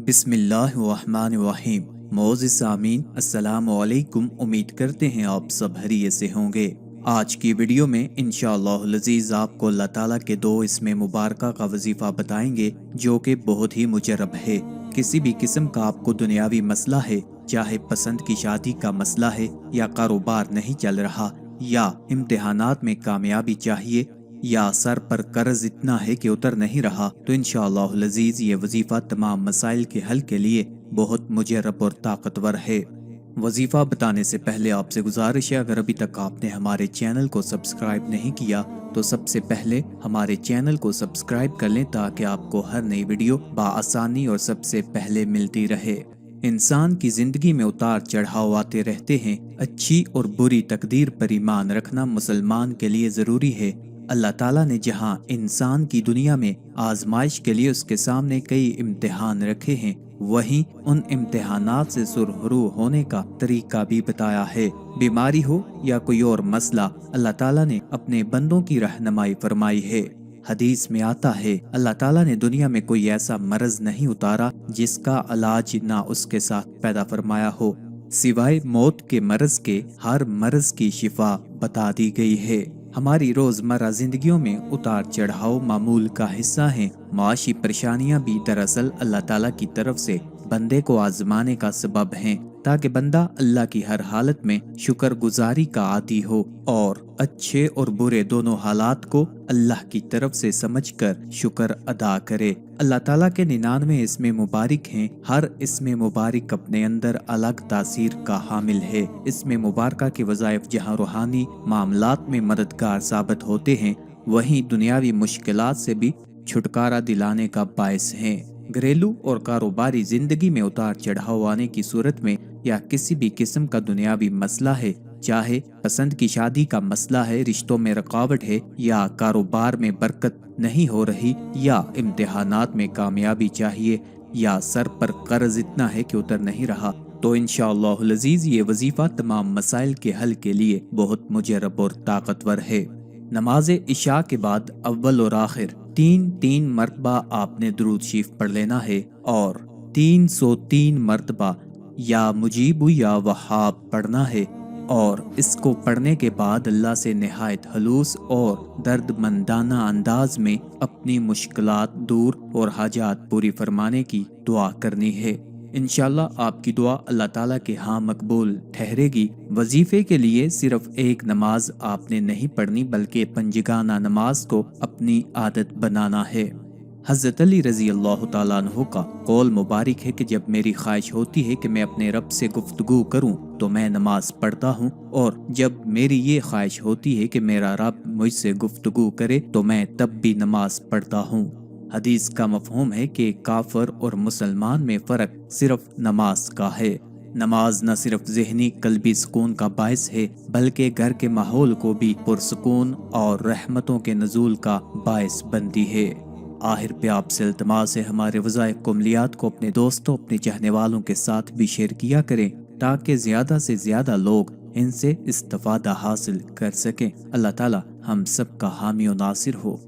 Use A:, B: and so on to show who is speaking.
A: बिस्मिल्लाहिर्रहमानिर्रहीम। मोअज़्ज़िज़ सामीन, अस्सलाम वालेकुम। उम्मीद करते हैं आप सब खैरियत से होंगे। आज की वीडियो में इंशाअल्लाह अज़ीज़ आपको अल्लाह ताला के दो इसमें मुबारका का वजीफ़ा बताएंगे जो कि बहुत ही मुजरब है। किसी भी किस्म का आपको दुनियावी मसला है, चाहे पसंद की शादी का मसला है या कारोबार नहीं चल रहा या इम्तिहानात में कामयाबी चाहिए या सर पर कर्ज इतना है कि उतर नहीं रहा, तो इंशाअल्लाह अज़ीज़ ये वजीफ़ा तमाम मसाइल के हल के लिए बहुत मुजरब और ताकतवर है। वजीफ़ा बताने से पहले आपसे गुजारिश है, अगर अभी तक आपने हमारे चैनल को सब्सक्राइब नहीं किया तो सबसे पहले हमारे चैनल को सब्सक्राइब कर लें ताकि आपको हर नई वीडियो बआसानी और सबसे पहले मिलती रहे। इंसान की जिंदगी में उतार चढ़ाव आते रहते हैं। अच्छी और बुरी तकदीर पर ईमान रखना मुसलमान के लिए ज़रूरी है। अल्लाह ताला ने जहां इंसान की दुनिया में आजमाइश के लिए उसके सामने कई इम्तिहान रखे हैं, वहीं उन इम्तिहानात से सुरहरू होने का तरीका भी बताया है। बीमारी हो या कोई और मसला, अल्लाह ताला ने अपने बंदों की रहनुमाई फरमाई है। हदीस में आता है, अल्लाह ताला ने दुनिया में कोई ऐसा मर्ज नहीं उतारा जिसका इलाज ना उसके साथ पैदा फरमाया हो। सिवाय मौत के मर्ज के हर मर्ज की शिफा बता दी गई है। हमारी रोजमर्रा जिंदगियों में उतार चढ़ाव मामूल का हिस्सा हैं। माशी परेशानियां भी दरअसल अल्लाह ताला की तरफ से बंदे को आजमाने का सबब हैं, ताकि बंदा अल्लाह की हर हालत में शुक्रगुजारी का आदी हो और अच्छे और बुरे दोनों हालात को अल्लाह की तरफ से समझकर शुक्र अदा करे। अल्लाह ताला के 99 इसमें मुबारक हैं। हर इसमें मुबारक अपने अंदर अलग तासीर का हामिल है। इसमें मुबारका के वज़ाइफ जहाँ रूहानी मामलात में मददगार साबित होते हैं, वहीं दुनियावी मुश्किलात से भी छुटकारा दिलाने का बायस हैं। घरेलू और कारोबारी जिंदगी में उतार चढ़ाव आने की सूरत में या किसी भी किस्म का दुनियावी मसला है, चाहे पसंद की शादी का मसला है, रिश्तों में रुकावट है या कारोबार में बरकत नहीं हो रही या इम्तिहानात में कामयाबी चाहिए या सर पर कर्ज इतना है कि उतर नहीं रहा, तो इंशाअल्लाह अज़ीज़ ये वजीफ़ा तमाम मसाइल के हल के लिए बहुत मुजरब और ताकतवर है। नमाज इशा के बाद अव्वल और आखिर 3-3 मरतबा आपने दुरूद शरीफ पढ़ लेना है और 303 मरतबा या मुजीबु या वहाब पढ़ना है और इसको पढ़ने के बाद अल्लाह से निहायत हलूस और दर्दमंदाना अंदाज में अपनी मुश्किलात दूर और हाजात पूरी फरमाने की दुआ करनी है। इंशाल्लाह आपकी दुआ अल्लाह ताला के यहाँ मकबूल ठहरेगी। वजीफे के लिए सिर्फ एक नमाज आपने नहीं पढ़नी, बल्कि पंजगाना नमाज को अपनी आदत बनाना है। हज़रत अली रज़ी अल्लाह ताला अन्हु का कौल मुबारक है कि जब मेरी ख्वाहिश होती है कि मैं अपने रब से गुफ्तगू करूं तो मैं नमाज पढ़ता हूं, और जब मेरी ये ख्वाहिश होती है कि मेरा रब मुझसे गुफ्तगू करे तो मैं तब भी नमाज पढ़ता हूं। हदीस का मफहूम है कि काफर और मुसलमान में फ़र्क सिर्फ नमाज का है। नमाज न सिर्फ ज़हनी कल्बी सुकून का बायस है, बल्कि घर के माहौल को भी पुरसुकून और रहमतों के नज़ूल का बायस बनती है। आखिर पे आपसे इल्तिमास है, हमारे वज़ाइफ को अमलियात को अपने दोस्तों, अपने चाहने वालों के साथ भी शेयर किया करें ताकि ज़्यादा से ज़्यादा लोग इनसे इस्तिफ़ादा हासिल कर सकें। अल्लाह ताला हम सब का हामी और नासिर हो।